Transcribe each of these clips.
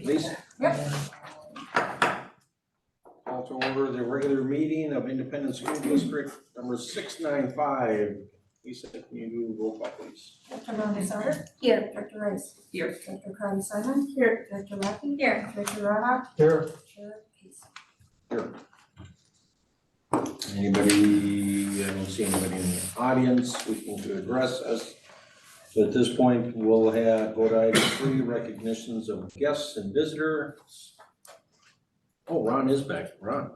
Please. Yep. Call to order the regular meeting of Independence School District number 695. Lisa, can you do roll call, please? Director Rhonda Sauter. Here. Director Rice. Here. Director Crowdy Simon. Here. Director Laffey. Here. Director Rada. Here. Chair Casey. Here. Anybody, I don't see anybody in the audience wishing to address us. So at this point, we'll go to item 3, recognitions of guests and visitors. Oh, Ron is back. Ron,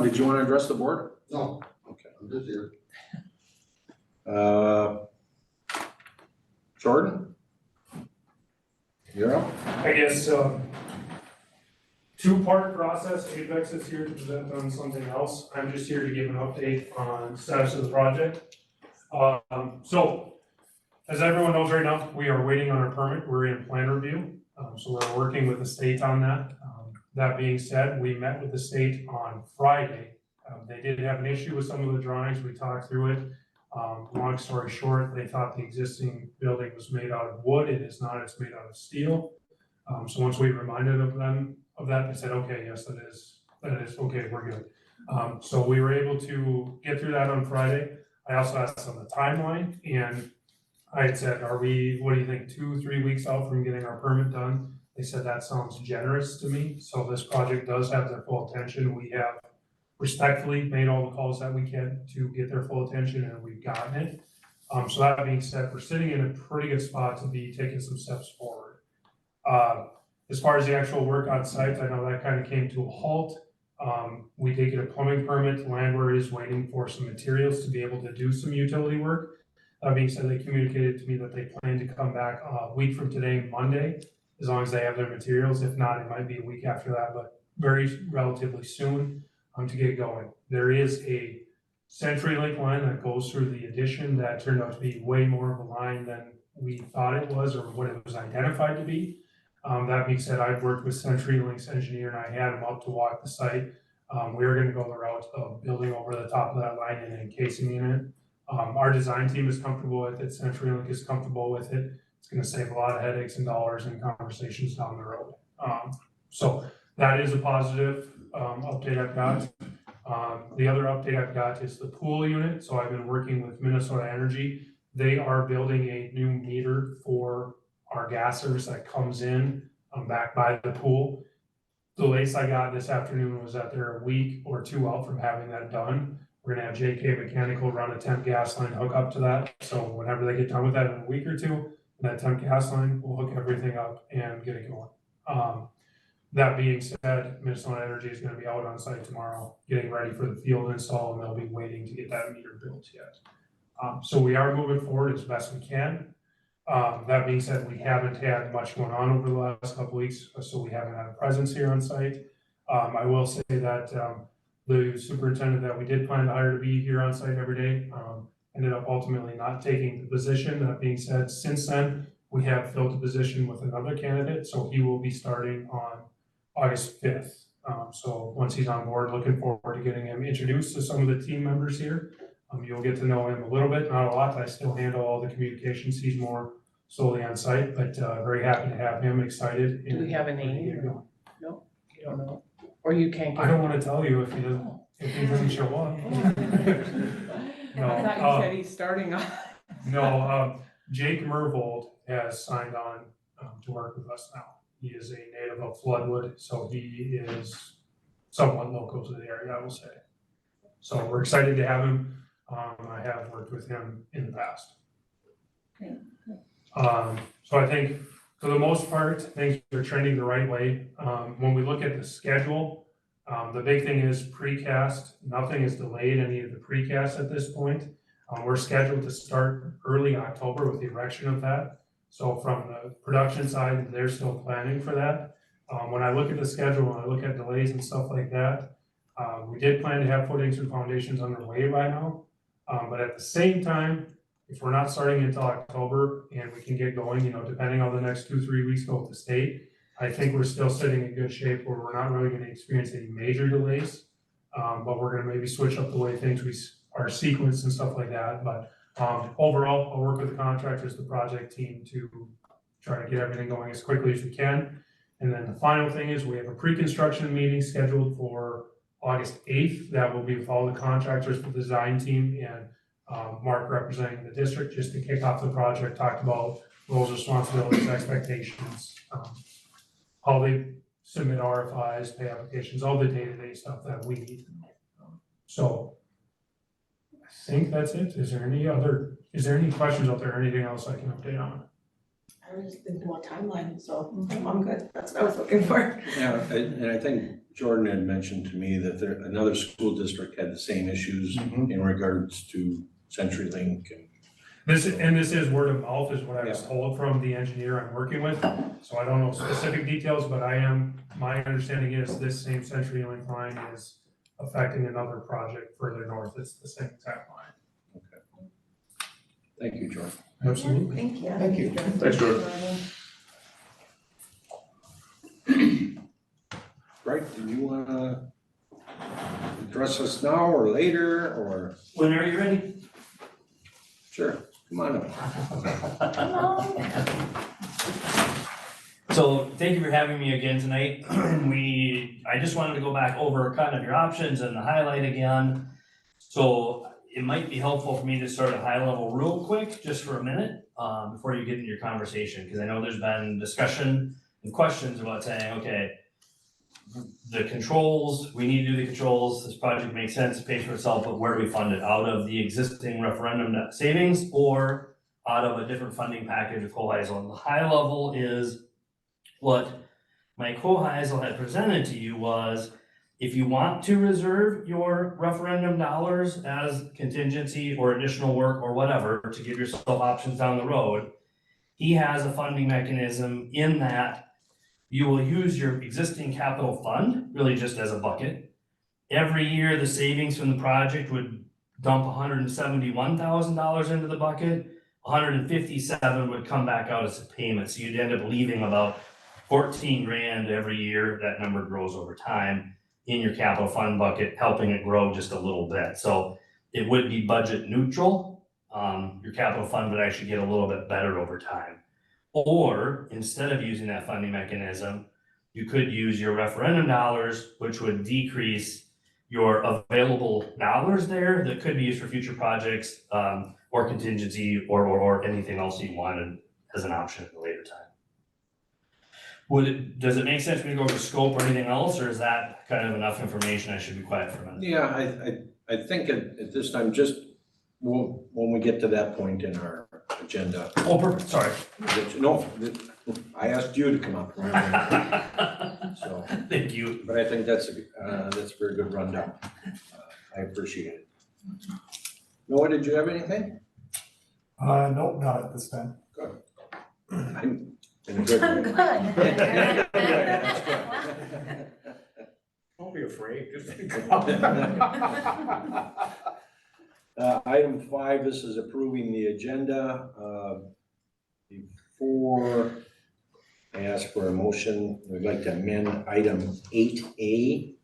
did you want to address the board? No, Okay. I'm just here. Jordan? You're up. I guess, two-part process. Apex is here to present on something else. I'm just here to give an update on status of the project. So, as everyone knows right now, we are waiting on our permit. We're in plan review. So we're working with the state on that. That being said, we met with the state on Friday. They did have an issue with some of the drawings. We talked through it. Long story short, they thought the existing building was made out of wood. It is not, it's made out of steel. So once we reminded them of that, they said, okay, yes, that is, okay, we're good. So we were able to get through that on Friday. I also asked on the timeline, and I had said, what do you think, 2-3 weeks out from getting our permit done? They said that sounds generous to me. So this project does have their full attention. We have respectfully made all the calls that we can to get their full attention, and we've gotten it. So that being said, we're sitting in a pretty good spot to be taking some steps forward. As far as the actual work on site, I know that kind of came to a halt. We did get a plumbing permit. Landware is waiting for some materials to be able to do some utility work. That being said, they communicated to me that they plan to come back a week from today, Monday, as long as they have their materials. If not, it might be a week after that, but relatively soon to get going. There is a CenturyLink line that goes through the addition that turned out to be way more of a line than we thought it was or what it was identified to be. That being said, I've worked with CenturyLink's engineer and I had him up to walk the site. We are going to go the route of building over the top of that line and encasing in it. Our design team is comfortable with it. CenturyLink is comfortable with it. It's going to save a lot of headaches and dollars and conversations down the road. So that is a positive update I've got. The other update I've got is the pool unit. So I've been working with Minnesota Energy. They are building a new meter for our gas service that comes in back by the pool. The latest I got this afternoon was that they're a week or 2 out from having that done. We're gonna have JK Mechanical run a temp gas line hook up to that. So whenever they get done with that in a week or 2, that temp gas line will hook everything up and get it going. That being said, Minnesota Energy is going to be out on site tomorrow, getting ready for the field install, and they'll be waiting to get that meter built yet. So we are moving forward as best we can. That being said, we haven't had much going on over the last couple weeks, so we haven't had a presence here on site. I will say that the superintendent that we did plan to hire to be here on site every day ended up ultimately not taking the position. That being said, since then, we have filled the position with another candidate, so he will be starting on August 5th. So once he's on board, looking forward to getting him introduced to some of the team members here. You'll get to know him a little bit, not a lot. I still handle all the communications. He's more solely on site, but very happy to have him, excited. Do we have a name? No, you don't know, or you can't. I don't want to tell you if he doesn't show up. No, I thought you said he's starting on. No, Jake Mervold has signed on to work with us now. He is a native of Floodwood, so he is somewhat local to the area, I will say. So we're excited to have him. I have worked with him in the past. Okay. So I think for the most part, things are trending the right way. When we look at the schedule, the big thing is precast. Nothing is delayed any of the precast at this point. We're scheduled to start early October with the erection of that. So from the production side, they're still planning for that. When I look at the schedule, when I look at delays and stuff like that, we did plan to have footings and foundations underway by now. But at the same time, if we're not starting until October and we can get going, depending on the next 2-3 weeks go with the state, I think we're still sitting in good shape where we're not really going to experience any major delays. But we're going to maybe switch up the way things are sequenced and stuff like that. But overall, I'll work with the contractors, the project team to try to get everything going as quickly as we can. And then the final thing is we have a pre-construction meeting scheduled for August 8th. That will be with all the contractors for the design team and Mark representing the district, just to kick off the project, talked about roles, responsibilities, expectations, how they submit RFIs, pay applications, all the day-to-day stuff that we need. So I think that's it. Is there any questions out there, or anything else I can update on? I was just thinking about timeline, so I'm good, that's what I was looking for. Yeah, and I think Jordan had mentioned to me that another school district had the same issues in regards to CenturyLink and. This is word of mouth is what I was told from the engineer I'm working with. So I don't know specific details, but my understanding is this same CenturyLink line is affecting another project further north. It's the same exact line. Okay. Thank you, Jordan. Absolutely. Thank you. Thank you. Thanks, Jordan. Right, do you wanna address us now or later, or? When are you ready? Sure, come on up. So thank you for having me again tonight. I just wanted to go back over kind of your options and the highlight again. So it might be helpful for me to start at high level real quick, just for a minute, before you get into your conversation, because I know there's been discussion and questions about saying, okay, the controls, we need to do the controls, this project makes sense, it pays for itself, but where do we fund it? Out of the existing referendum net savings or out of a different funding package with Hoheisel? And the high level is what Mike Hoheisel had presented to you was, if you want to reserve your referendum dollars as contingency or additional work or whatever to give yourself options down the road, he has a funding mechanism in that you will use your existing capital fund, really just as a bucket. Every year, the savings from the project would dump $171,000 into the bucket. 157 would come back out as a payment, so you'd end up leaving about 14 grand every year. That number grows over time in your capital fund bucket, helping it grow just a little bit. So it would be budget neutral. Your capital fund would actually get a little bit better over time. Or instead of using that funding mechanism, you could use your referendum dollars, which would decrease your available dollars there that could be used for future projects, or contingency or anything else you wanted as an option at a later time. Does it make sense for me to go over scope or anything else, or is that kind of enough information? I should be quiet for a minute. Yeah, I think at this time, just when we get to that point in our agenda. Oh, perfect, sorry. No, I asked you to come up. So, Thank you. but I think that's a very good rundown. I appreciate it. Noah, did you have anything? Nope, not at this time. I'm in a good I'm mood. good. That's good. Don't be afraid, just Item 5, this is approving the agenda. Before I ask for a motion, we'd like to amend item 8A,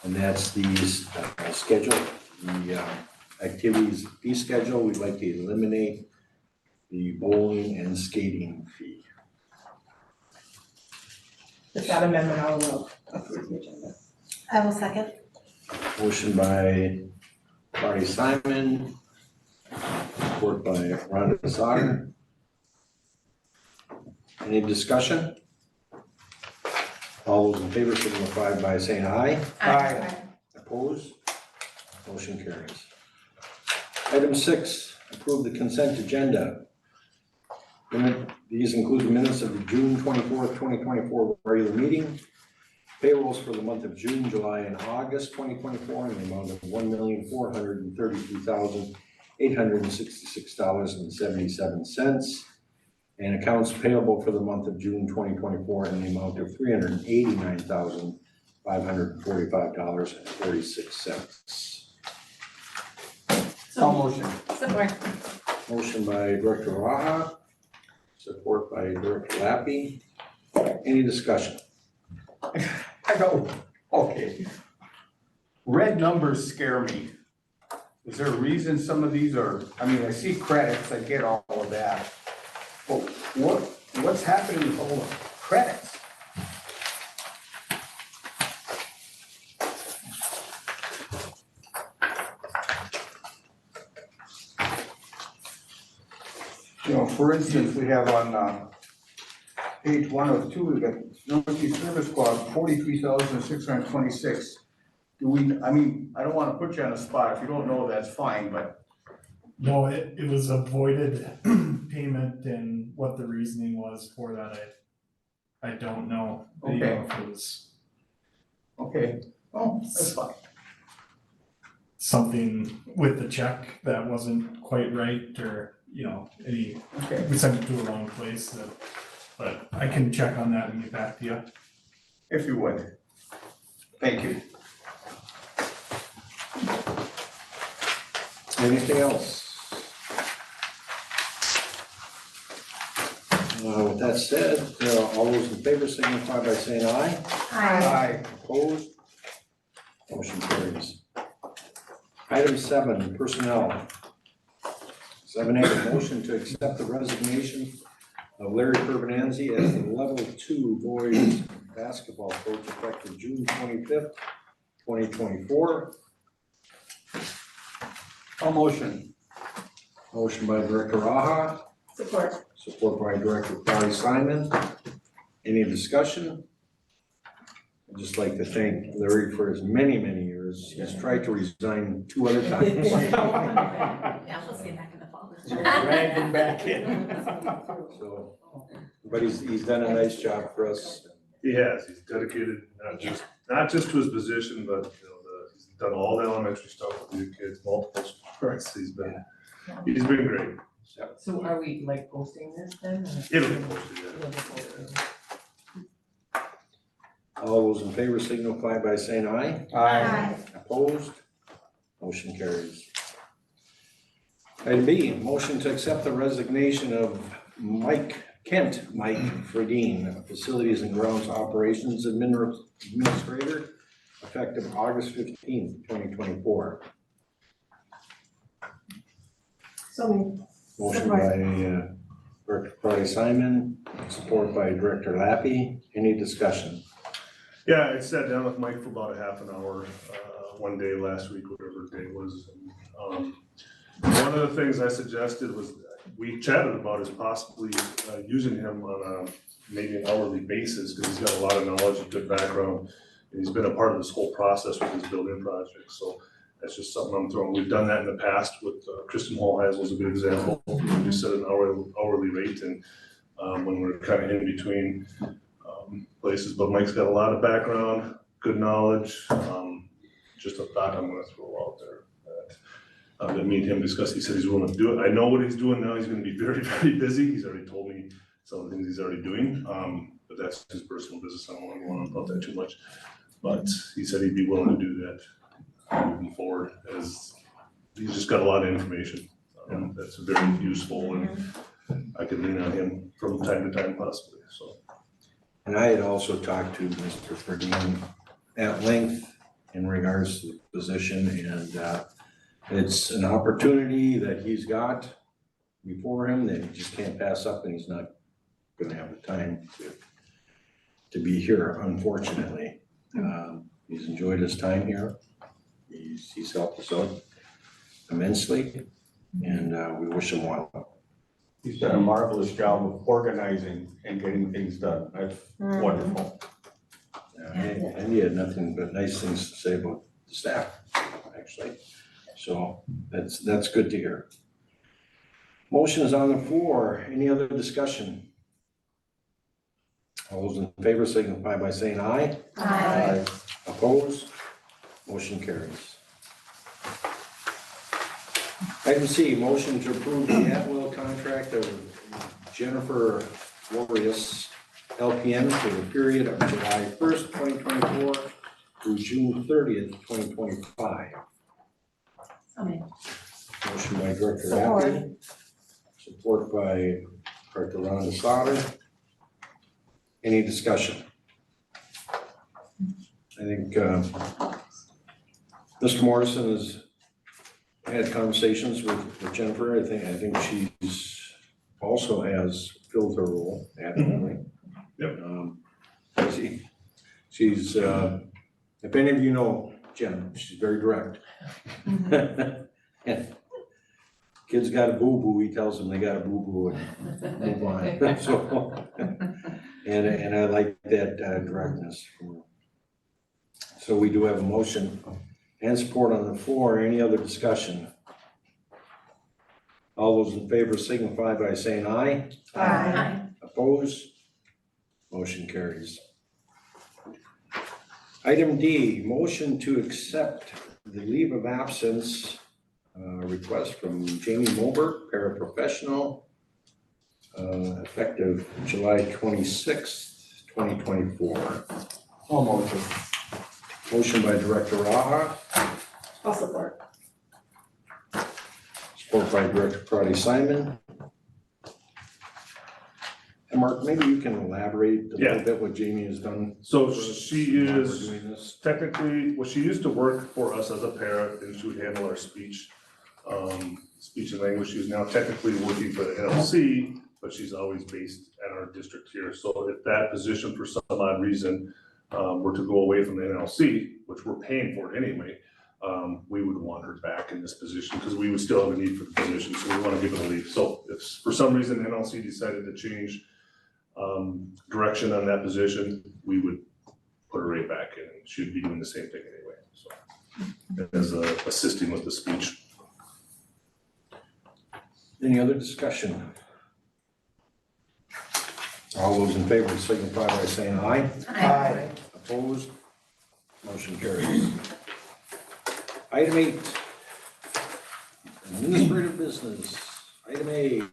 and that's the schedule, the activities fee schedule. We'd like to eliminate the bowling and skating fee. With that amendment, I will approve the agenda. I will second. Motion by Barry Simon, support by Rhonda Sauter. Any discussion? All those in favor signify by saying aye. Aye. Opposed? Motion carries. Item 6, approve the consent agenda. These include the minutes of the June 24th, 2024 regular meeting, payrolls for the month of June, July, and August 2024 in the amount of $1,433,866.77, and accounts payable for the month of June 2024 in the amount of $389,545.46. All motion. Support. Motion by Director Raha, support by Director Lappy. Any discussion? I go, okay. Red numbers scare me. Is there a reason some of these are, I mean, I see credits, I get all of that. But what's happening with all the credits? You know, for instance, we have on, page 102, we've got Northeast Service Squad, 43,626. Do we, I mean, I don't wanna put you on the spot, if you don't know, that's fine, but, No, it was a voided payment, and what the reasoning was for that, I don't know. You know, if it was okay, oh, that's fine. something with the check that wasn't quite right, or, you know, Okay, we sent it to the wrong place, but I can check on that and get back to you. if you would. Thank you. Anything else? With that said, all those in favor signify by saying aye. Aye. Opposed? Motion carries. Item 7, personnel. 7A, a motion to accept the resignation of Larry Pervenanzi as the level 2 boys basketball coach effective June 25th, 2024. A motion. Motion by Director Raha, Support. support by Director Crowdy Simon. Any discussion? I'd just like to thank Larry for his many, many years. He's tried to resign 2 other times. Yeah, we'll see back in the fall. Drag him back in. So, but he's done a nice job for us. He has, he's dedicated, not just to his position, but, you know, he's done all the elementary stuff with the kids, multiple sports, he's been great. So are we like posting this then? It'll be posted, yeah. It'll be posted. All those in favor signify by saying aye. Aye. Opposed? Motion carries. Item B, motion to accept the resignation of Mike Fredine, Facilities and Grounds Operations Administrator, effective August 15th, 2024. So moved. Motion by Director Crowdy Simon, support by Director Lappy. Any discussion? Yeah, I sat down with Mike for about a half an hour, one day last week, whatever the day was. And, one of the things I suggested was, we chatted about is possibly using him on maybe an hourly basis, because he's got a lot of knowledge and good background. And he's been a part of this whole process with his building project, so that's just something I'm throwing. We've done that in the past with Kristen Hallheisel is a good example. We just set an hourly rate, and when we're kind of in between places, but Mike's got a lot of background, good knowledge, just a thought I'm gonna throw out there. That me and him discussed, he said he's willing to do it. I know what he's doing now, he's gonna be very, very busy, he's already told me some of the things he's already doing, but that's his personal business, I don't wanna go on about that too much. But he said he'd be willing to do that moving forward, as he's just got a lot of information, that's very useful, and I could lean on him from time to time possibly, so. And I had also talked to Mr. Ferdinand at length in regards to the position, and it's an opportunity that he's got before him that he just can't pass up, and he's not gonna have the time to be here, unfortunately. He's enjoyed his time here. He's helped us out immensely, and we wish him well. He's done a marvelous job of organizing and getting things done. That's wonderful. And he had nothing but nice things to say about the staff, actually. So that's good to hear. Motion is on the floor. Any other discussion? All those in favor signify by saying aye. Aye. Opposed? Motion carries. Item C, motion to approve the at-will contract of Jennifer Florius, LPN, for the period of July 1st, 2024 through June 30th, 2025. So moved. Motion by Director Lappy, support by Director Rhonda Sauter. Any discussion? I think Mr. Morrison has had conversations with Jennifer. I think she's also has filled her role admirably. Yep. She's if any of you know Jen, she's very direct. Kids got a boo-boo, he tells them they got a boo-boo and move on, so. And I like that directness. So we do have a motion and support on the floor. Any other discussion? All those in favor signify by saying aye. Aye. Opposed? Motion carries. Item D, motion to accept the leave of absence request from Jamie Mulbert, paraprofessional, effective July 26th, 2024. All motion. Motion by Director Raha, I'll support. support by Director Crowdy Simon. And Mark, maybe you can elaborate a little bit what Jamie has done. So for us she while we're is doing this. technically, well, she used to work for us as a para, and she would handle our speech and language. She's now technically working for the NLC, but she's always based at our district here. So if that position for some odd reason were to go away from the NLC, which we're paying for anyway, we would want her back in this position because we would still have a need for the position, so we want to give it a leave. So if for some reason NLC decided to change direction on that position, we would put her right back in. She'd be doing the same thing anyway, so. As assisting with the speech. Any other discussion? All those in favor signify by saying aye. Aye. Opposed? Motion carries. Item 8, administrative business. Item A,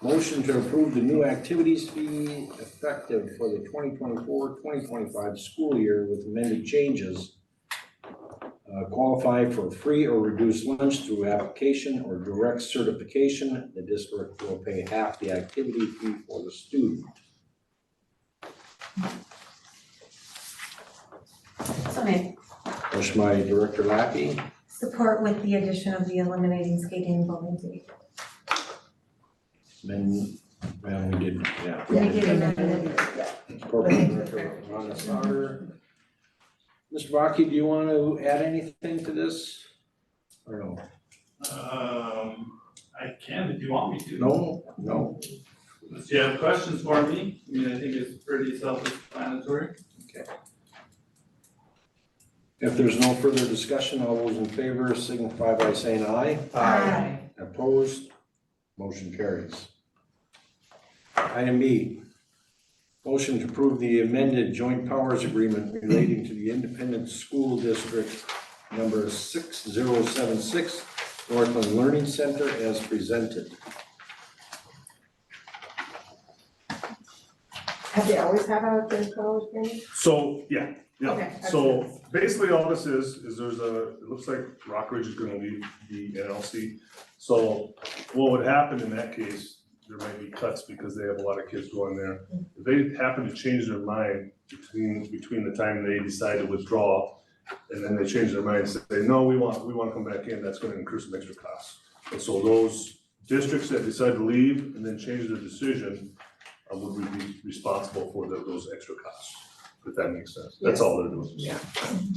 motion to approve the new activities fee effective for the 2024-2025 school year with amended changes. Qualify for free or reduced lunch through application or direct certification. The district will pay half the activity fee for the student. So made. Motion by Director Lappy, Support with the addition of the eliminating skating and bowling fee. then, well, we did, yeah. We did amend it. Corporate Director Rhonda Sauter. Mr. Baki, do you want to add anything to this? Or no? I can if you want me to. No? Unless you have questions for me, I mean, I think it's pretty self-explanatory. If there's no further discussion, all those in favor signify by saying aye. Aye. Opposed? Motion carries. Item B, motion to approve the amended joint powers agreement relating to the Independent School District number 6076 Northland Learning Center as presented. Have they always had a joint powers agreement? So, yeah, Okay, so basically all this is there's it looks like Rockridge is gonna leave the NLC. So what would happen in that case, there might be cuts because they have a lot of kids going there. If they happen to change their mind between the time they decide to withdraw and then they change their mind and say, no, we want to come back in, that's gonna incur some extra costs. And so those districts that decide to leave and then change their decision would be responsible for those extra costs, if that makes sense. That's all they're doing. Yeah.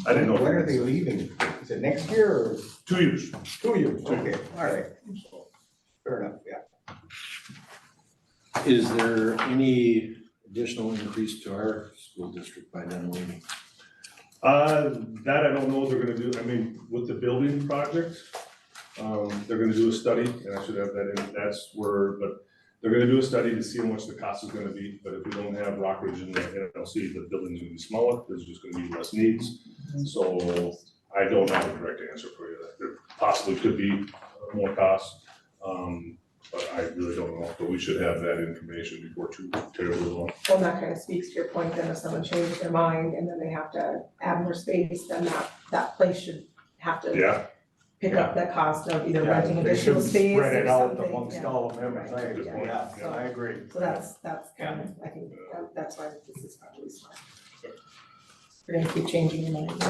I didn't know. When are they leaving? Is it next year or 2 years. 2 years? Okay, all right. Fair enough, yeah. Is there any additional increase to our school district by them leaving? That I don't know what they're gonna do. I mean, with the building project, they're gonna do a study, and I should have that in, that's where, but they're gonna do a study to see how much the cost is gonna be, but if we don't have Rockridge in the NLC, the building's gonna be smaller, there's just gonna be less needs. So I don't have a direct answer for you. There possibly could be more costs, but I really don't know, but we should have that information before too terribly long. Well, that kind of speaks to your point, then if someone changes their mind and then they have to add more space, then that place should have to Yeah, pick up the cost of either Yeah, renting they additional should space Spread it or out something, amongst yeah. all the members, I Right, agree, yeah. yeah, I agree. So that's kind of, I think, that's why this is probably smart. You're gonna keep changing your mind.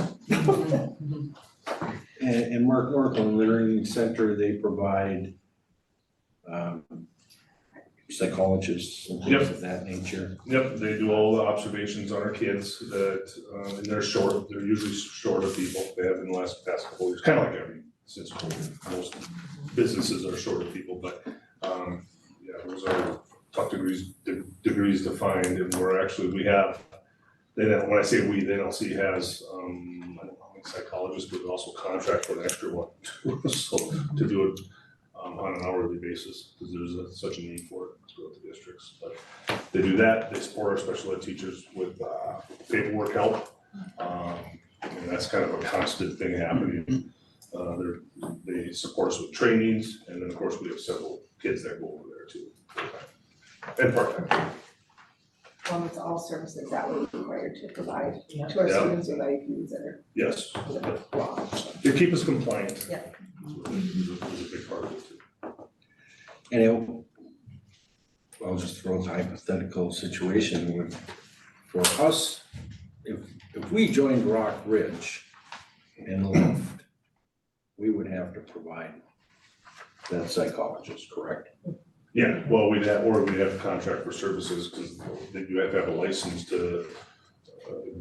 And Mark Northland Learning Center, they provide psychologists and things of that nature. yep, they do all the observations on our kids that, and they're usually short of people, they have in the past couple of years, kind of like since COVID, most businesses are short of people, but, yeah, those are tough degrees defined, and we're actually, we have, when I say we, the NLC has, I don't know how many psychologists, but we also contract for an extra one, so, to do it on an hourly basis, because there's such a need for it throughout the districts. But they do that, they support our special ed teachers with paperwork help. And that's kind of a constant thing happening. They support us with trainings, and then of course we have several kids that go over there too. And part-time. It's all services that we're required to provide Yeah. to our Yeah. students with IEPs that are Yes, law. they keep us compliant. Yeah. Is a big part of it too. And it, I'll just throw a hypothetical situation with, for us, if we joined Rock Ridge and left, we would have to provide that psychologist, correct? Yeah, well, we'd have to contract for services, because you have to have a license to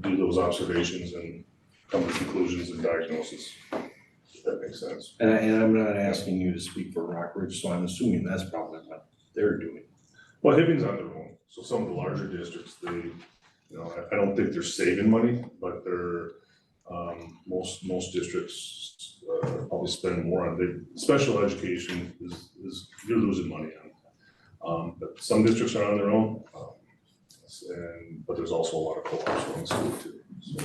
do those observations and come to conclusions and diagnosis, if that makes sense. And I'm not asking you to speak for Rock Ridge, so I'm assuming that's probably what they're doing. Well, Hibbing's on their own, so some of the larger districts, I don't think they're saving money, but they're, most districts, probably spend more on, special education is, you're losing money on. But some districts are on their own, but there's also a lot of co-ops around the school too, so.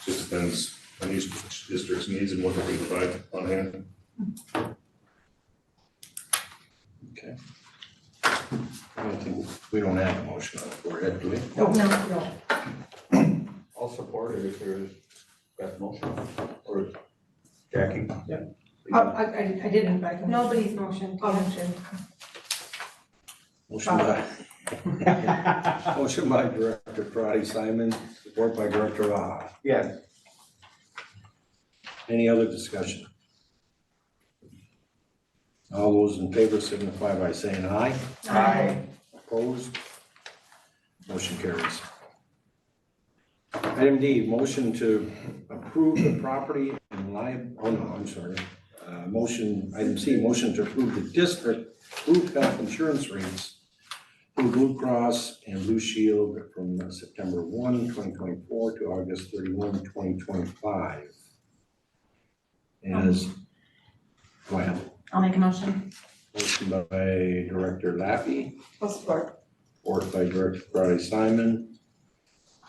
Just depends on each district's needs and what they can provide on hand. Okay. I think we don't have a motion on the floor yet, do we? No. I'll support it if there's that motion, or Jackie. I didn't, but I can. Nobody's motion. I'll motion. Motion by Director Karati Simon, support by Director Law. Yes. Any other discussion? All those in favor signify by saying aye. Aye. Opposed? Motion carries. Item D, motion to approve the property and item C, motion to approve the district group health insurance rates for Blue Cross and Blue Shield from September 1, 2024 to August 31, 2025. As, go ahead. I'll make a motion. Motion by Director Laffey, I'll support. support by Director Karati Simon.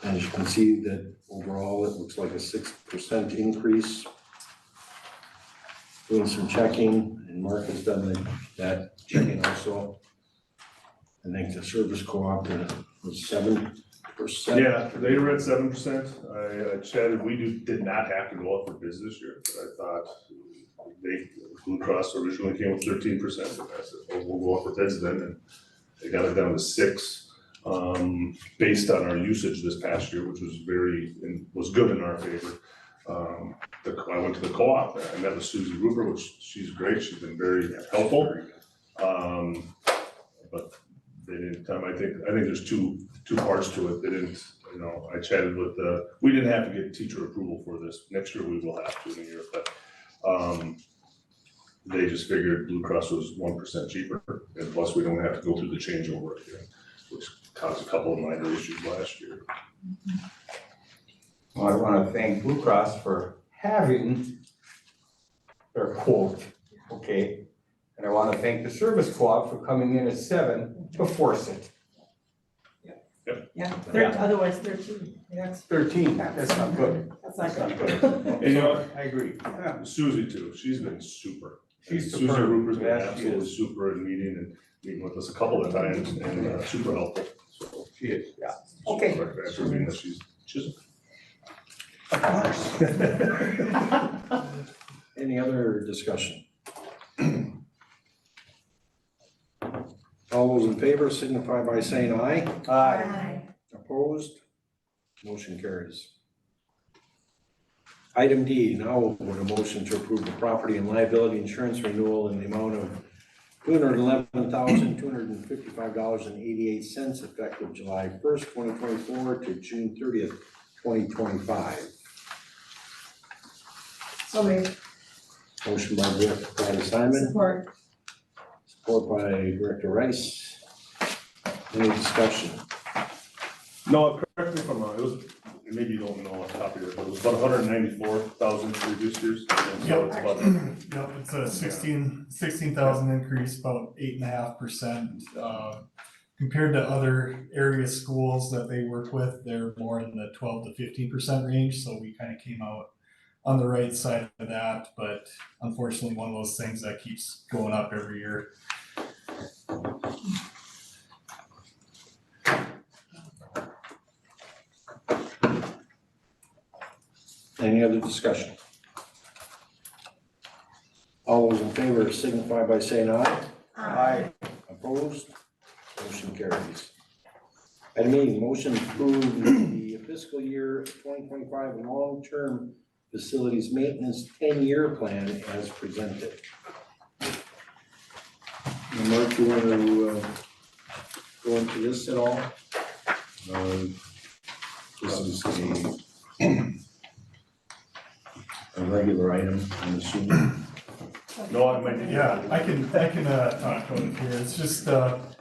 As you can see that overall, it looks like a 6% increase. Doing some checking, and Mark has done that checking also. I think the service co-op was 7%. Yeah, they were at 7%. I chatted, we did not have to go up for bids this year, but I thought Blue Cross originally came with 13%, and I said, well, we'll go up for bids then, and they got it down to 6%. Based on our usage this past year, which was good in our favor. I went to the co-op, I met with Susie Ruper, which she's great, she's been very helpful. But they didn't come, I think there's two parts to it. They didn't, I chatted with we didn't have to get teacher approval for this. Next year we will have to in a year, but they just figured Blue Cross was 1% cheaper, and plus we don't have to go through the changeover again, which caused a couple of minor issues last year. Well, I want to thank Blue Cross for having their quote, okay? And I want to thank the service co-op for coming in at 7 to force it. Yeah, Yeah. Otherwise 13, that's 13, that's not good. that's not That's good. not good. And you know what? I agree. Susie too, she's been super. She's Susie superb. Ruper's been Yes, she absolutely is. super in meeting with us a couple of times, and super helpful, so. She is, yeah. Okay. After being that she's Of course. Any other discussion? All those in favor signify by saying aye. Aye. Opposed? Motion carries. Item D, now with a motion to approve the property and liability insurance renewal in the amount of $211,255.88 effective July 1st, 2024 to June 30th, 2025. So maybe. Motion by Director Crowdy Simon, Support. support by Director Rice. Any discussion? No, correct me if I'm wrong, it was, maybe you don't know off the top of your head, but it was about 194,000 previous years. And so it's about- Yep, it's a 16,000 increase, about 8.5%. Compared to other area schools that they work with, they're more in the 12 to 15% range, so we kind of came out on the right side of that, but unfortunately, one of those things that keeps going up every year. Any other discussion? All those in favor signify by saying aye. Aye. Opposed? Motion carries. Item E, motion to approve the fiscal year 2025 long-term facilities maintenance 10-year plan as presented. Mark, you want to go into this at all? This is a regular item, I'm assuming. No, I might. Yeah, I can talk about it here. It's just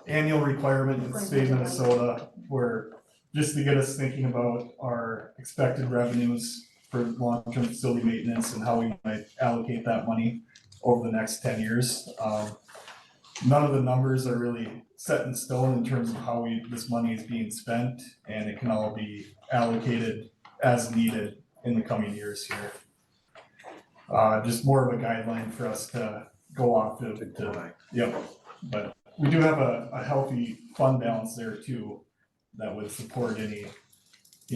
annual requirement in the state of Minnesota where just to get us thinking about our expected revenues for long-term facility maintenance and how we might allocate that money over the next 10 years. None of the numbers are really set in stone in terms of how this money is being spent, and it can all be allocated as needed in the coming years here. Just more of a guideline for us to go off of yep, but we do have a healthy fund balance there too that would support any,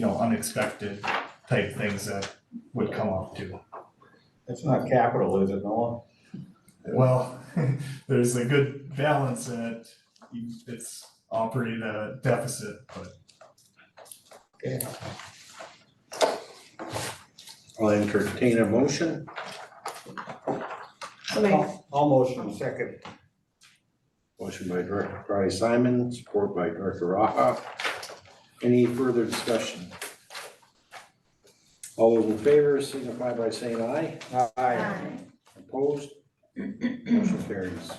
unexpected type things that would come up too. It's not capital, is it, Noah? Well, there's a good balance in it. It's operating at a deficit, but Okay. I'll entertain a motion. I'll motion second. Motion by Director Crowdy Simon, support by Director Raha. Any further discussion? All those in favor signify by saying aye. Aye. Opposed? Motion carries.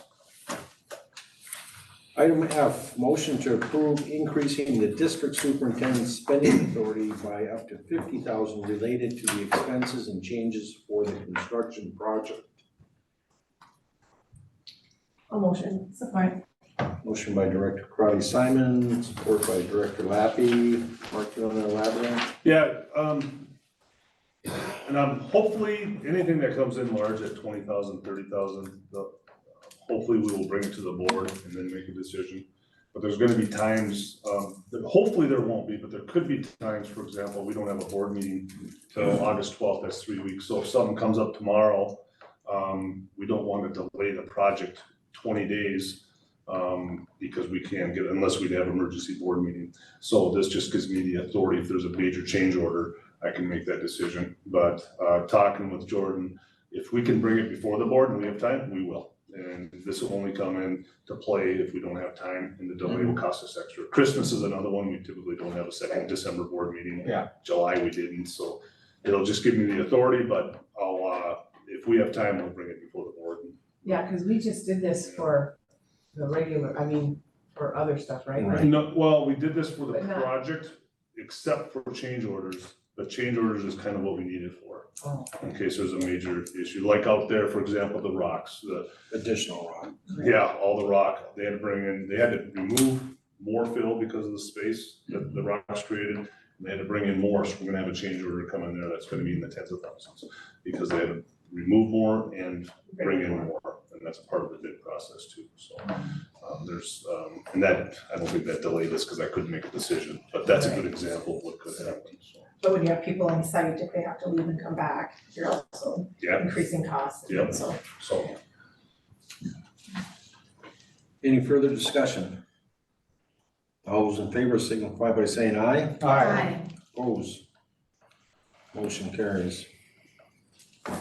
Item F, motion to approve increasing the district superintendent's spending authority by up to $50,000 related to the expenses and changes for the construction project. A motion. Support. Motion by Director Crowdy Simon, support by Director Lappy. Mark, you want to elaborate? Yeah, and hopefully, anything that comes in large at 20,000, 30,000, hopefully we will bring it to the board and then make a decision. But there's gonna be times, hopefully there won't be, but there could be times, for example, we don't have a board meeting till August 12th, that's 3 weeks. So if something comes up tomorrow, we don't wanna delay the project 20 days, because we can't get, unless we'd have emergency board meeting. So this just gives me the authority, if there's a major change order, I can make that decision. But talking with Jordan, if we can bring it before the board and we have time, we will. And this will only come in to play if we don't have time, and the delay will cost us extra. Christmas is another one, we typically don't have a second December board meeting. Yeah. July we didn't, so it'll just give me the authority, but I'll, if we have time, we'll bring it before the board. Yeah, cause we just did this for the regular, for other stuff, right? Right. No, well, we did this for the But not- project, except for change orders. The change orders is kind of what we need it for. Oh. In case there's a major issue, like out there, for example, the rocks, the, Additional rock. yeah, all the rock, they had to remove more fill because of the space that the rocks created. And they had to bring in more, so we're gonna have a change order come in there that's gonna be in the tens of thousands. Because they had to remove more and bring in more, and that's a part of the bid process too, so. And that, I don't think that delayed this, because I couldn't make a decision, but that's a good example of what could happen, so. But when you have people on site, if they have to leave and come back, you're also Yeah, increasing costs. Yeah. So. so, Any further discussion? All those in favor signify by saying aye. Aye. Opposed? Motion carries.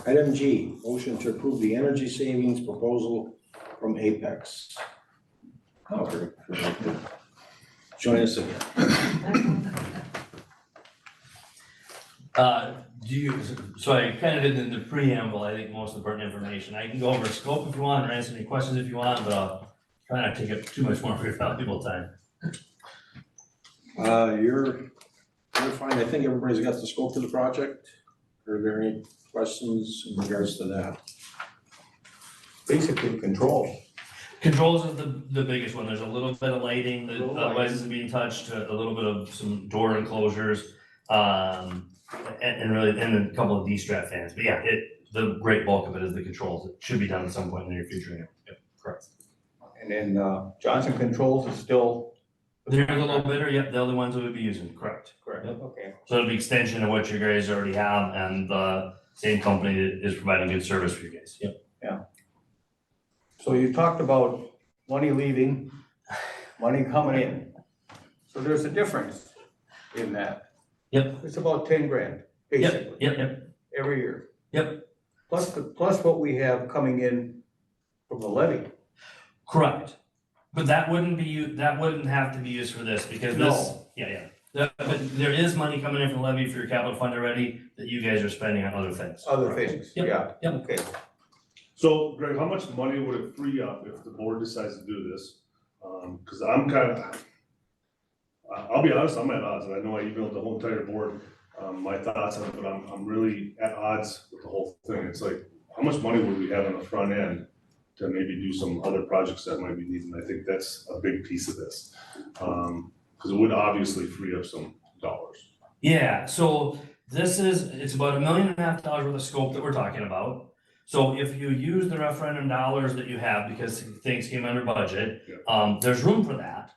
Item G, motion to approve the energy savings proposal from Apex. Join us again. Do you, so I kind of did in the preamble, I think most of the pertinent information. I can go over scope if you want, or answer any questions if you want, but I'll try not to take up too much more of your valuable time. You're fine. I think everybody's got the scope of the project. Are there any questions in regards to that? Basically control. Controls is the biggest one. There's a little bit of lighting that Little otherwise isn't being touched, a little bit of some door enclosures, and really, and a couple of D-strap fans. But yeah, the great bulk of it is the controls. It should be done at some point in the near future. Yep, correct. And then Johnson Controls is still. They're a little bitter, yep, the other ones we would be using, correct. Correct, Yep. okay. So it'll be extension of what you guys already have, and the same company that is providing good service for you guys, yep. So you talked about money leaving, money coming in. So there's a difference in that. Yep. It's about 10 grand, basically, Yep, every year. Yep. Plus what we have coming in from the levy. correct. But that wouldn't have to be used for this, because this, No. yeah. But there is money coming in from the levy for your capital fund already, that you guys are spending on other things. Other things, Yep, yeah, yep. okay. So Greg, how much money would it free up if the board decides to do this? Cause I'm kind of, I'll be honest, I'm at odds, and I know I emailed the whole entire board, my thoughts on it, but I'm really at odds with the whole thing. It's like, how much money would we have on the front end to maybe do some other projects that might be needed? And I think that's a big piece of this. Cause it would obviously free up some dollars. Yeah, so it's about $1.5 million worth of scope that we're talking about. So if you use the referendum dollars that you have, because things came under budget, there's room for that.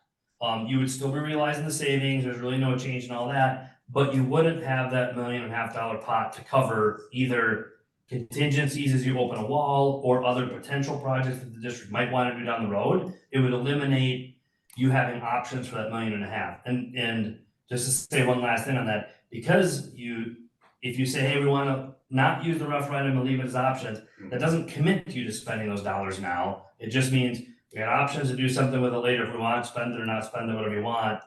You would still be realizing the savings, there's really no change in all that, but you wouldn't have that $1.5 million pot to cover either contingencies as you open a wall or other potential projects that the district might want to do down the road. It would eliminate you having options for that $1.5 million. And just to say one last thing on that, because if you say, hey, we want to not use the referendum and leave it as options, that doesn't commit you to spending those dollars now. It just means we got options to do something with it later if we want, spend it or not spend it, whatever you want.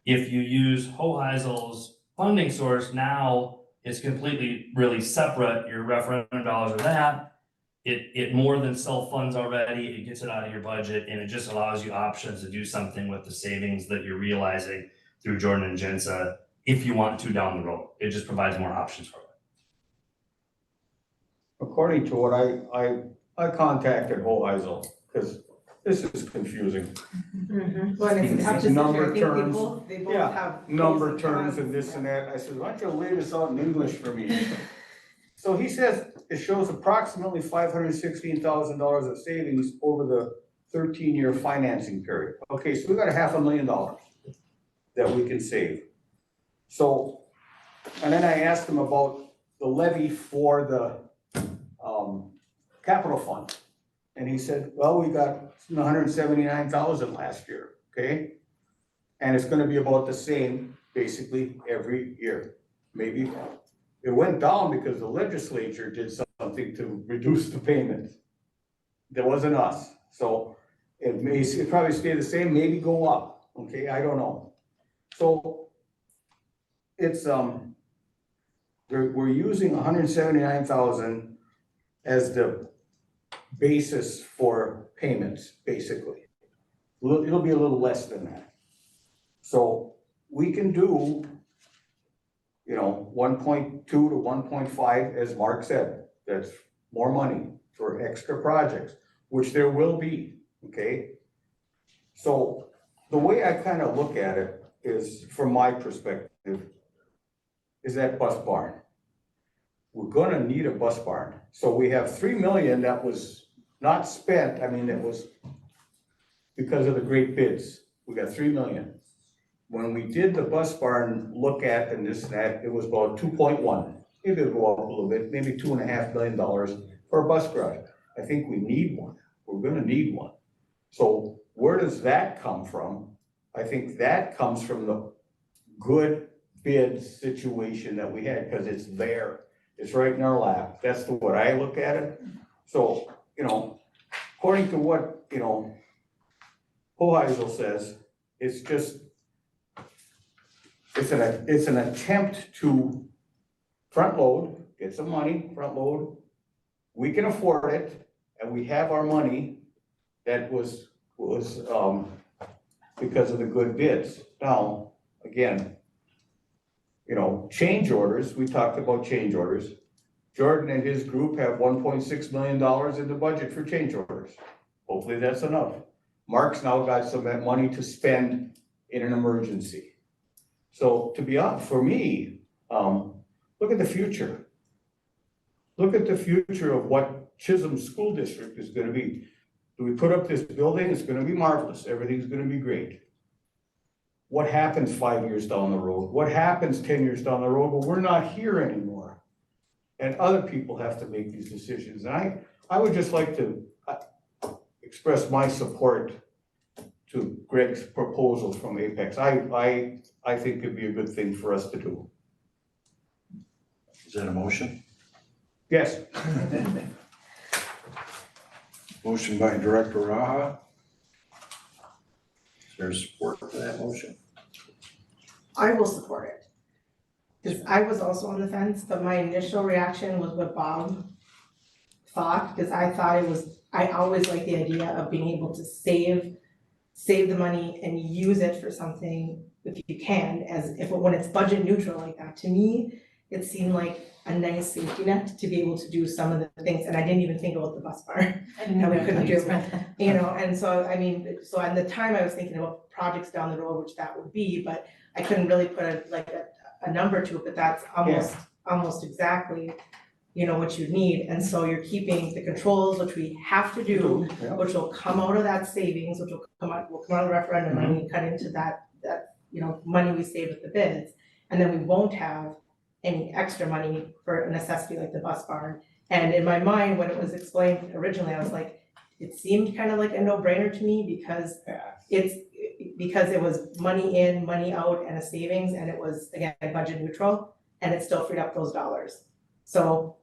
If you use Hoheisel's funding source, now it's completely really separate. Your referendum dollars are that. It more than self-funds already, it gets it out of your budget, and it just allows you options to do something with the savings that you're realizing through Jordan and Gensa if you want to down the road. It just provides more options for it. According to what I contacted Hoheisel, because this is confusing. Well, and it's not just, I Number think they terms. both Yeah, have. Number pros terms and cons. this and that. I said, why don't you lay this out in English for me? So he says it shows approximately $516,000 of savings over the 13-year financing period. Okay, so we got $500,000 that we can save. So, and then I asked him about the levy for the capital fund. And he said, well, we got 179,000 last year, okay? And it's gonna be about the same basically every year. Maybe it went down because the legislature did something to reduce the payments. That wasn't us. So it probably stay the same, maybe go up, okay? I don't know. So it's, we're using 179,000 as the basis for payments, basically. It'll be a little less than that. So we can do, 1.2 to 1.5, as Mark said, that's more money for extra projects, which there will be, okay? So the way I kind of look at it is, from my perspective, is that bus barn. We're gonna need a bus barn. So we have 3 million that was not spent, it was because of the great bids. We got 3 million. When we did the bus barn look at and this and that, it was about 2.1. Maybe it'll go up a little bit, maybe $2.5 million for a bus garage. I think we need one. We're gonna need one. So where does that come from? I think that comes from the good bid situation that we had, because it's there. It's right in our lap. That's the way I look at it. So, according to what, Hoheisel says, it's an attempt to front load, get some money, front load. We can afford it, and we have our money that was, because of the good bids. Now, again, you know, change orders, we talked about change orders. Jordan and his group have $1.6 million in the budget for change orders. Hopefully that's enough. Mark's now got some money to spend in an emergency. So to be honest, for me, look at the future. Look at the future of what Chisholm School District is gonna be. Do we put up this building? It's gonna be marvelous. Everything's gonna be great. What happens 5 years down the road? What happens 10 years down the road? Well, we're not here anymore. And other people have to make these decisions. And I would just like to express my support to Greg's proposal from Apex. I think it'd be a good thing for us to do. Is that a motion? Yes. Motion by Director Raha. Is there support for that motion? I will support it. Because I was also on the fence, but my initial reaction was what Bob thought, because I thought it was, I always like the idea of being able to save the money and use it for something if you can, when it's budget neutral like that. To me, it seemed like a nice safety net to be able to do some of the things, and I didn't even think about the bus barn. And we couldn't do, you know, and so, I mean, so at the time I was thinking about projects down the road, which that would be, but I couldn't really put a number to it, but that's almost exactly, you know, what you need. And so you're keeping the controls, which we have to do, which will come out of that savings, which will come out of the referendum money, cut into that, you know, money we save with the bids. And then we won't have any extra money for a necessity like the bus barn. And in my mind, when it was explained originally, I was like, it seemed kind of like a no-brainer to me because it was money in, money out, and a savings, and it was, again, budget neutral, and it still freed up those dollars. So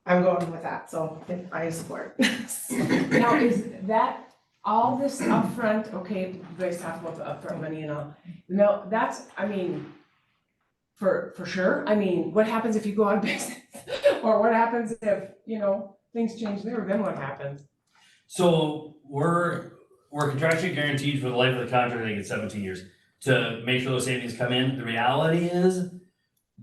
I'm going with that, so I support. Now, is that all this upfront, okay, you guys talk about the upfront money and all, no, that's, I mean, for sure, I mean, what happens if you go out of business? Or what happens if, you know, things change there, then what happens? So we're contractually guaranteed for the life of the contract, I think it's 17 years, to make sure those savings come in. The reality is,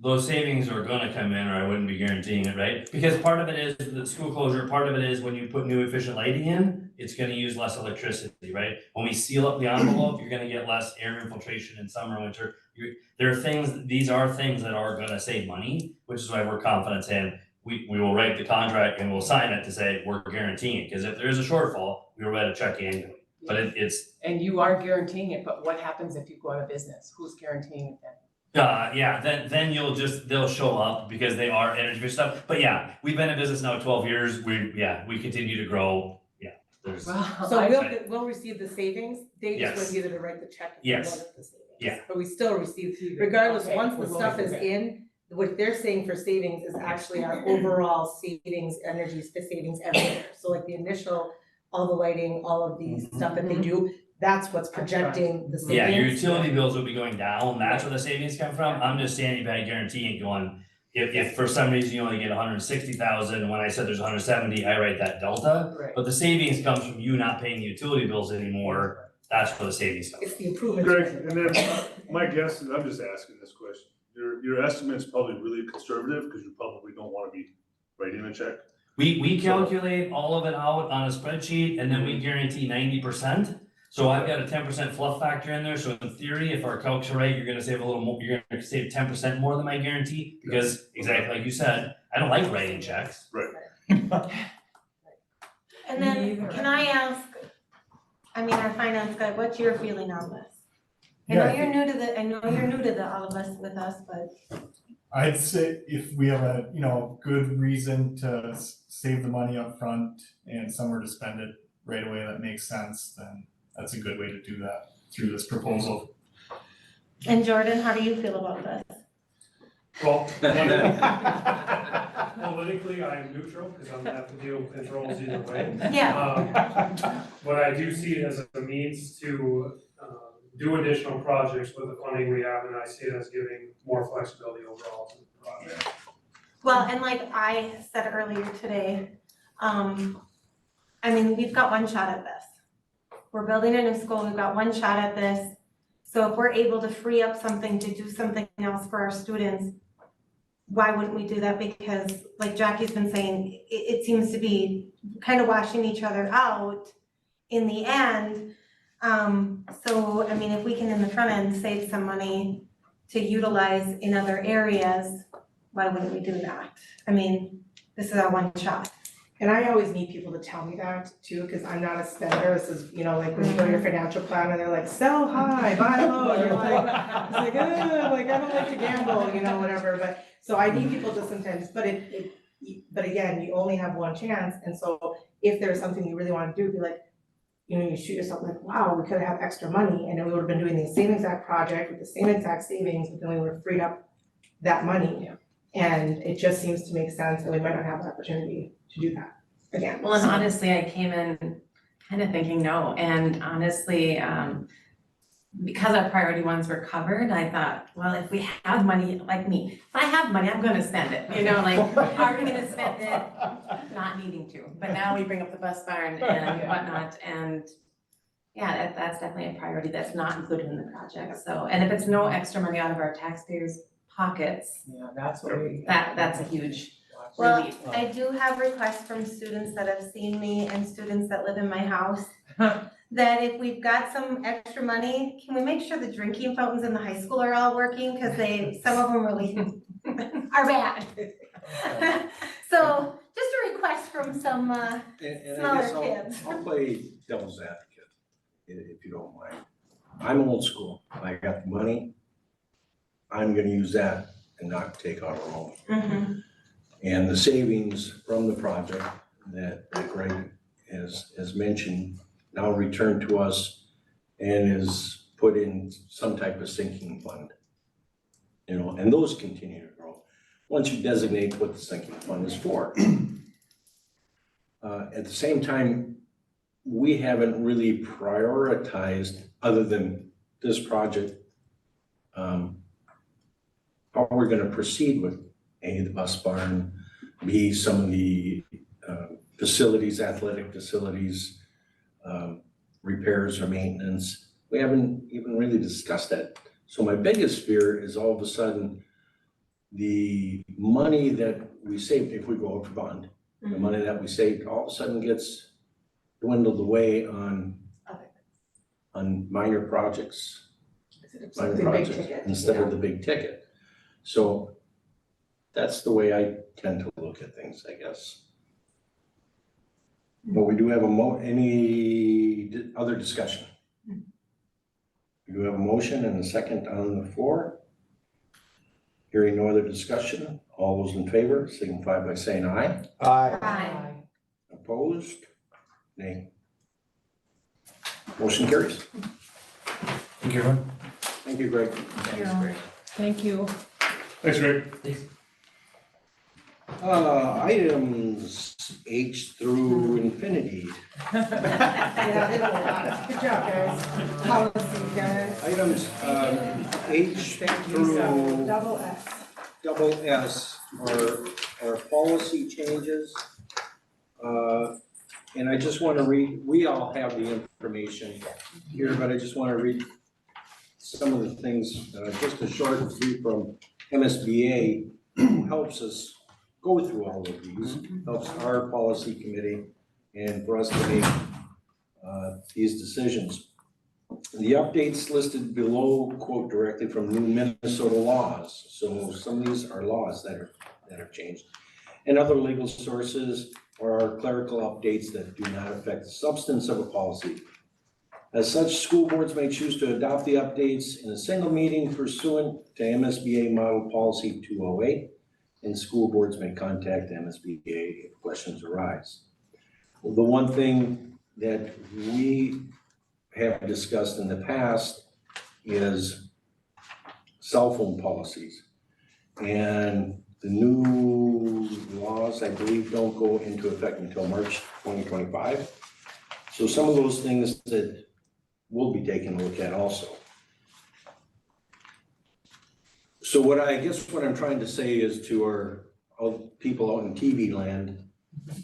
those savings are gonna come in, or I wouldn't be guaranteeing it, right? Because part of it is the school closure, part of it is when you put new efficient lighting in, it's gonna use less electricity, right? When we seal up the envelope, you're gonna get less air infiltration in summer, winter. These are things that are gonna save money, which is why we're confident saying, we will write the contract and we'll sign it to say we're guaranteeing it, because if there is a shortfall, we will write a check annually. But it's. And you are guaranteeing it, but what happens if you go out of business? Who's guaranteeing it then? Then they'll show up because they are energy efficient stuff. But yeah, we've been in business now 12 years. We continue to grow. Yeah, there's. Wow. So we'll receive the savings, they just Yes. want you to write the check. Yes. For the savings. Yeah. But we still receive, regardless, Okay, once we the will stuff receive is it. in, what they're saying for savings is actually our overall savings, energy savings every year. So like the initial, all the lighting, all of these stuff that they do, that's what's projecting the savings. Yeah, your utility bills will be going down. That's where the savings come from. I'm just standing by guaranteeing going, if for some reason you only get 160,000, when I said there's 170, I write that delta. Right. But the savings comes from you not paying the utility bills anymore. That's where the savings come It's the improvement. Greg, and then my guess is, I'm just asking this question, your estimate's probably really conservative, because you probably don't wanna be writing a check. We calculate all of it out on a spreadsheet and then we guarantee 90%. So I've got a 10% fluff factor in there. So in theory, if our calcs are right, you're gonna save a little more, you're gonna save 10% more than my guarantee. Because exactly like you said, I don't like writing checks. And Me then, either. can I ask, I mean, our finance guy, what's your feeling on this? I Yeah, know you're new to the, all of us with us, but I'd say if we have a, good reason to save the money up front and somewhere to spend it right away that makes sense, then that's a good way to do that through this proposal. and Jordan, how do you feel about this? Well, politically, I am neutral, because I'm gonna have to deal with controls either way. Yeah, But I do see it as a means to do additional projects with the funding we have, and I see it as giving more flexibility overall to the project. Well, and like I said earlier today, I mean, we've got one shot at this. We're building a new school, we've got one shot at this. So if we're able to free up something to do something else for our students, why wouldn't we do that? Because like Jackie's been saying, it seems to be kind of washing each other out in the end. So, I mean, if we can in the front end save some money to utilize in other areas, why wouldn't we do that? I mean, this is our one shot. And I always need people to tell me that too, because I'm not a spender. This is, you know, like when you go to your financial plan and they're like, sell high, buy low, you're like, it's like, like I don't like to gamble, you know, whatever, but, so I need people to sometimes, but but again, you only have one chance, and so if there's something you really wanna do, be like, you know, you shoot yourself like, wow, we could have extra money, and then we would have been doing the same exact project with the same exact savings, but then we would have freed up that money. Yeah. And it just seems to make sense, and we might not have the opportunity to do that again. Well, and honestly, I came in kind of thinking no, and honestly, because our priority ones were covered, I thought, well, if we have money, like me, if I have money, I'm gonna spend it, you know, like, are we gonna spend it not needing to? But now we bring up the bus barn and whatnot, and yeah, that's definitely a priority that's not included in the project, so, and if it's no extra money out of our taxpayers' pockets, Yeah, that's what we. that's a huge Well, relief. I do have requests from students that have seen me and students that live in my house. That if we've got some extra money, can we make sure the drinking fountains in the high school are all working? Cause some of them really are bad. So just a request from some, And I guess Smaller kids. I'll play devil's advocate, if you don't mind. I'm old school, I got the money, I'm gonna use that and not take out a loan. Mhm. And the savings from the project that Greg has mentioned now returned to us and is put in some type of sinking fund. You know, and those continue to grow, once you designate what the sinking fund is for. At the same time, we haven't really prioritized, other than this project, how we're gonna proceed with A, the bus barn, B, some of the facilities, athletic facilities, repairs or maintenance. We haven't even really discussed that. So my biggest fear is all of a sudden, the money that we saved, if we go out for bond, the money that we saved all of a sudden gets dwindled away on minor projects. Minor Big projects ticket, instead yeah. of the big ticket. So that's the way I tend to look at things, I guess. But we do have any other discussion? We do have a motion and a second on the floor. Hearing no other discussion, all those in favor signify by saying aye. Aye. Opposed? Nay. Motion carries. Thank you, everyone. Thank you, Greg. Thank you. Thanks, Greg. Items H through infinity. Yeah, they don't want it. Good job, guys. Policy, guys. Items H Thank you, through so, double S. double S are policy changes. And I just want to read, we all have the information here, but I just want to read some of the things, just a short view from MSBA, who helps us go through all of these, helps our policy committee and for us to make these decisions. The updates listed below quote directly from new Minnesota laws. So some of these are laws that have changed. And other legal sources are clerical updates that do not affect the substance of a policy. As such, school boards may choose to adopt the updates in a single meeting pursuant to MSBA Model Policy 208, and school boards may contact MSBA if questions arise. The one thing that we have discussed in the past is cell phone policies. And the new laws, I believe, don't go into effect until March 2025. So some of those things that we'll be taking a look at also. So what what I'm trying to say is to our people out in TV land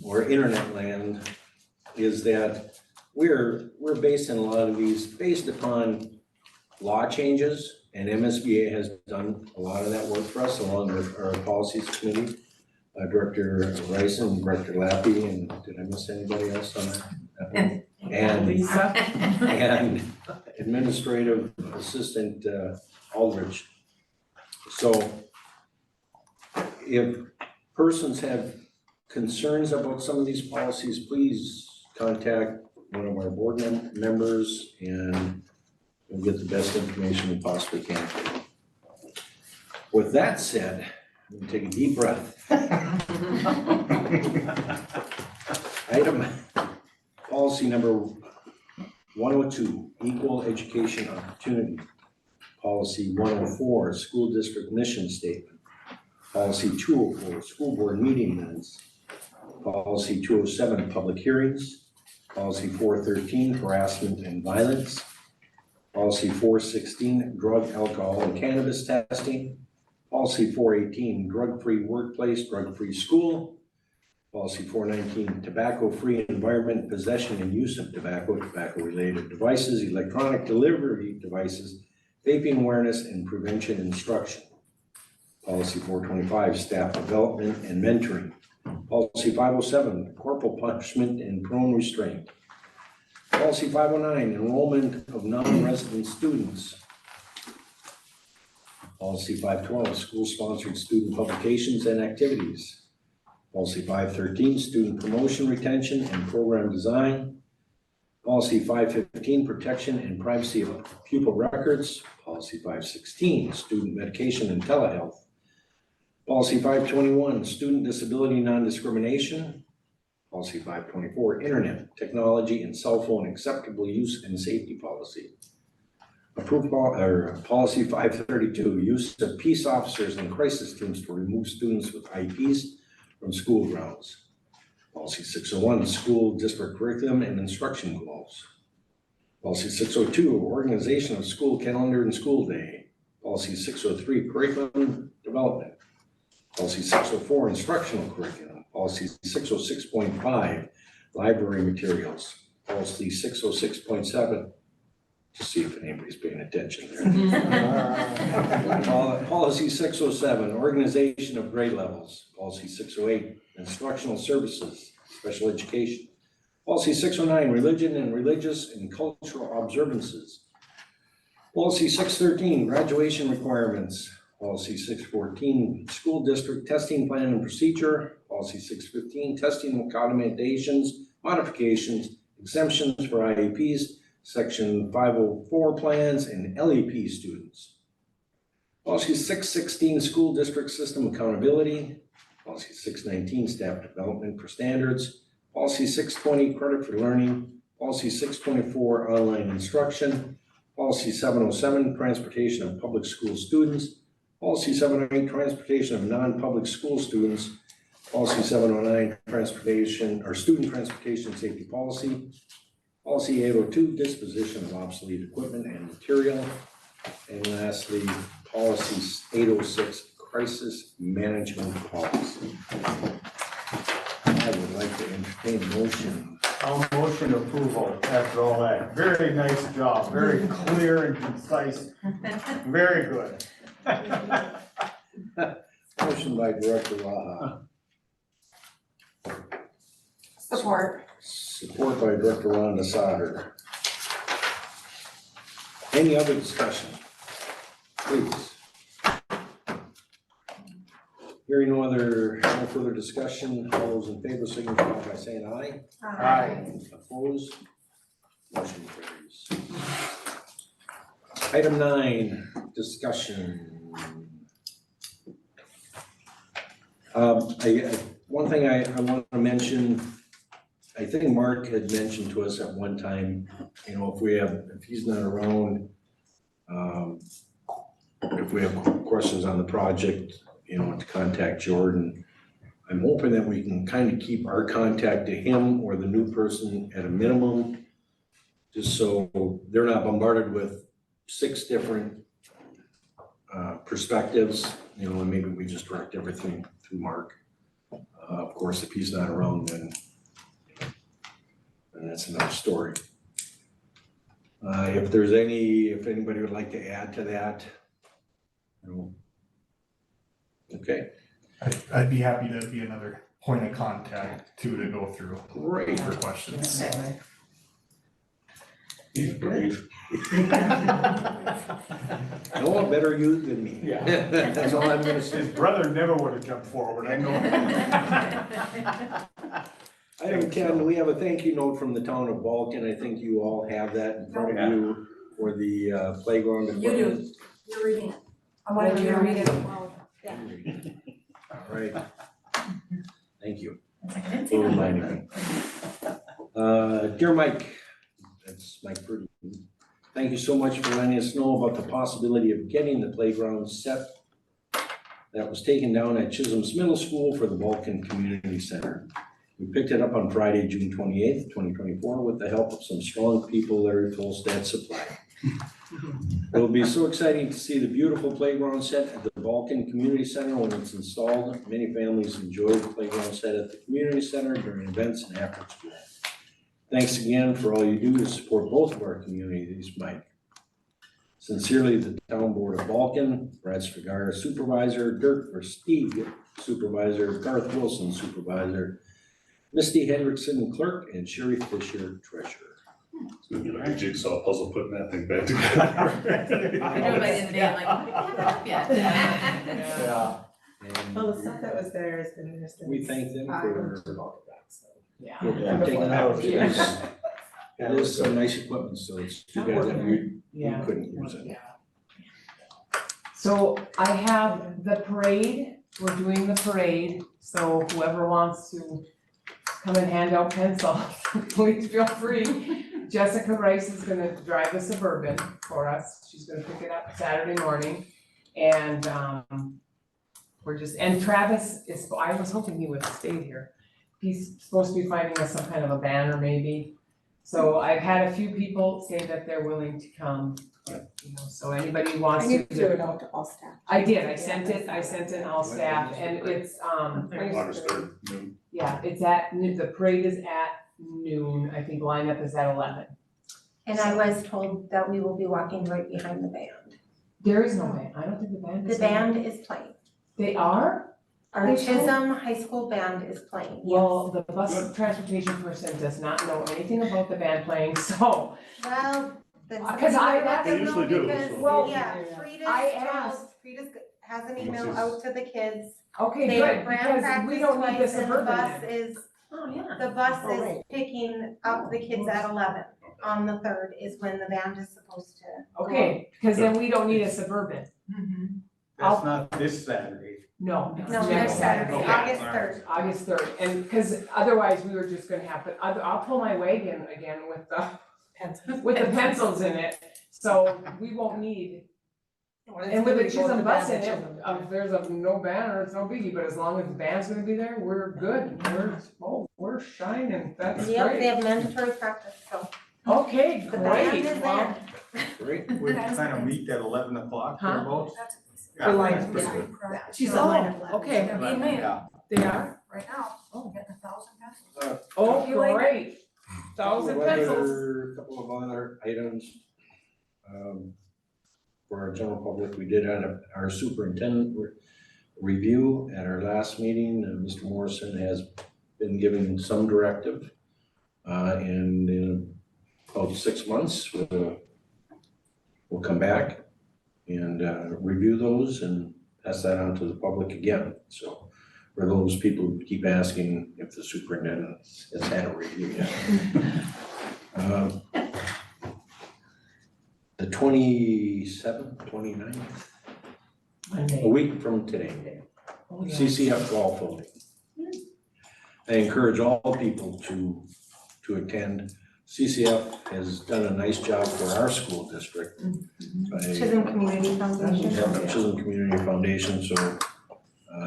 or internet land is that we're basing a lot of these based upon law changes, and MSBA has done a lot of that work for us along with our policies committee. Director Rice and Director Lappy, and did I miss anybody else on that? And Lisa. and Administrative Assistant Aldrich. So if persons have concerns about some of these policies, please contact one of our board members and we'll get the best information we possibly can. With that said, I'm gonna take a deep breath. Item, policy number 102, equal education opportunity. Policy 104, school district mission statement. Policy 204, school board meeting minutes. Policy 207, public hearings. Policy 413, harassment and violence. Policy 416, drug, alcohol, and cannabis testing. Policy 418, drug-free workplace, drug-free school. Policy 419, tobacco-free environment, possession and use of tobacco, tobacco-related devices, electronic delivery devices, vaping awareness and prevention instruction. Policy 425, staff development and mentoring. Policy 507, corporal punishment and prone restraint. Policy 509, enrollment of non-resident students. Policy 512, school-sponsored student publications and activities. Policy 513, student promotion, retention, and program design. Policy 515, protection and privacy of pupil records. Policy 516, student medication and telehealth. Policy 521, student disability non-discrimination. Policy 524, internet, technology, and cell phone acceptable use and safety policy. Approved policy 532, use of peace officers and crisis teams to remove students with IEPs from school grounds. Policy 601, school district curriculum and instruction goals. Policy 602, organization of school calendar and school day. Policy 603, curriculum development. Policy 604, instructional curriculum. Policy 606.5, library materials. Policy 606.7, to see if anybody's paying attention there. Policy 607, organization of grade levels. Policy 608, instructional services, special education. Policy 609, religion and religious and cultural observances. Policy 613, graduation requirements. Policy 614, school district testing plan and procedure. Policy 615, testing accommodations, modifications, exemptions for IEPs. Section 504 plans and LEP students. Policy 616, school district system accountability. Policy 619, staff development for standards. Policy 620, credit for learning. Policy 624, online instruction. Policy 707, transportation of public school students. Policy 708, transportation of non-public school students. Policy 709, transportation or student transportation safety policy. Policy 802, disposition of obsolete equipment and material. And lastly, policy 806, crisis management policy. I would like to entertain a motion. I'll motion approval after all that. Very nice job, very clear and concise, very good. Motion by Director Laha, Support. support by Director Rhonda Sauter. Any other discussion? Please. Hearing no further discussion, all those in favor signify by saying aye. Aye. Opposed? Motion carries. Item 9, discussion. One thing I want to mention, I think Mark had mentioned to us at one time, if he's not around, if we have questions on the project, to contact Jordan. I'm hoping that we can kind of keep our contact to him or the new person at a minimum, just so they're not bombarded with 6 different perspectives, you know, and maybe we just direct everything through Mark. Of course, if he's not around, then that's another story. If anybody would like to add to that, you know. Okay, I'd be happy to be another point of contact too, to go through great. for questions. He's brave. No, better you than me. Yeah. That's all I'm gonna say. His brother never would have jumped forward, I know. Item 10, we have a thank you note from the town of Vulcan. I think you all have that in front of you for the playground equipment. You do, you're reading it. I wanted you to read it aloud. Yeah. All right. Thank you It's like, I didn't see for that. reminding me. Dear Mike, that's Mike Purdy. Thank you so much for letting us know about the possibility of getting the playground set that was taken down at Chisholm's Middle School for the Vulcan Community Center. We picked it up on Friday, June 28th, 2024, with the help of some strong people, Larry Folstad Supply. It will be so exciting to see the beautiful playground set at the Vulcan Community Center when it's installed. Many families enjoy the playground set at the community center during events and after school. Thanks again for all you do to support both of our communities, Mike. Sincerely, the Town Board of Vulcan, Brad Strigara, Supervisor, Dirk Versteeg, Supervisor, Garth Wilson, Supervisor, Misty Hendrickson, Clerk, and Sherry Fisher, Treasurer. It's gonna be like a jigsaw puzzle putting that thing back together. I drove by the other day, I'm like, what did that up yet? Yeah. Well, the And stuff that was there has been there since. we thank them I for went to all of that, so. Yeah. taking it out. Yeah. It is some nice equipment, so it's too bad that we Yeah. couldn't use it. So I have the parade, we're doing the parade, so whoever wants to come and hand out pencils, please feel free. Jessica Rice is gonna drive the Suburban for us, she's gonna pick it up Saturday morning. And we're just, and Travis is, I was hoping he would have stayed here. He's supposed to be finding us some kind of a banner maybe. So I've had a few people say that they're willing to come, you know, so anybody who wants I to. need to do it out to all staff. I did, I sent it all staff, and it's, August 3rd, noon. yeah, it's at, the parade is at noon, I think lineup is at 11. And I was told that we will be walking right behind the band. There is no band, I don't think the band The is. there. band is playing. They are? Our They told- Chisholm High School band is playing, yes. Well, the bus transportation person does not know anything about the band playing, so, Well, then Because somebody I- let They them know usually do, because, so- Well, yeah, Frida's I told, asked- Frida's has an email What's out to the kids. okay, They good, ran because we practice don't need the twice and the Suburban bus then. is, Oh, yeah. the bus Oh, is right. picking up the kids at 11. On the 3rd is when the band is supposed to. Okay, because then we don't need a Suburban, That's not this Saturday. no, No, next next Saturday, Okay. August 3rd. August 3rd, and, because otherwise we were just gonna have, but I'll pull my wagon again with the, Pencils. with the pencils in it, so we won't need. And with the Chisholm bus in it, if there's no banner, it's no biggie, but as long as the band's gonna be there, we're good, we're shining, that's Yep, they great. have mandatory practice, so Okay, the band great, is well, there. Great. We kind of meet at 11 o'clock Huh? thereabouts. That's Yeah, The line- that's pretty yeah. good. She's Oh, on line of okay. Yeah. they are, right now, Oh. getting 1,000 pencils. oh, You like it? great, 1,000 pencils. Couple of other items. For our general public, we did have our superintendent review at our last meeting. Mr. Morrison has been given some directive. And in about 6 months, we'll come back and review those and pass that on to the public again. So for those people who keep asking if the superintendent has had a review yet. The 27th, 29th, a Monday. week from today, Oh, yeah. CCF golf voting. I encourage all people to attend. CCF has done a nice job for our school district. by- Chisholm Community Foundation. Yeah, the Chisholm Community Foundation, so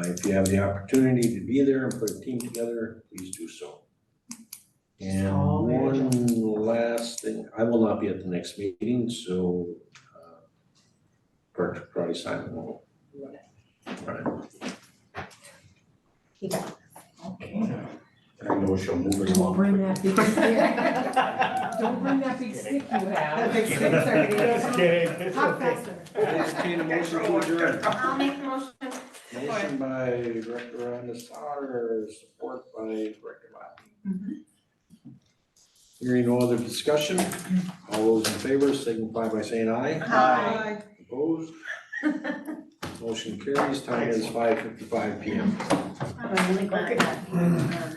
if you have the opportunity to be there and put a team together, please do so. And Oh, very one last thing, I will not be at the next meeting, so Director Crowdy Simon will. I know she'll move it Don't along. bring that big stick. Don't bring that big stick you have. Big sticks are gonna Just kidding. hop faster. Entertain a motion to adjourn. I'll make the motion. Motion by Director Rhonda Sauter, support by Director Lappy. Hearing no other discussion, all those in favor signify by saying aye. Aye. Opposed? Motion carries, time is 5:55 PM. I'm really glad that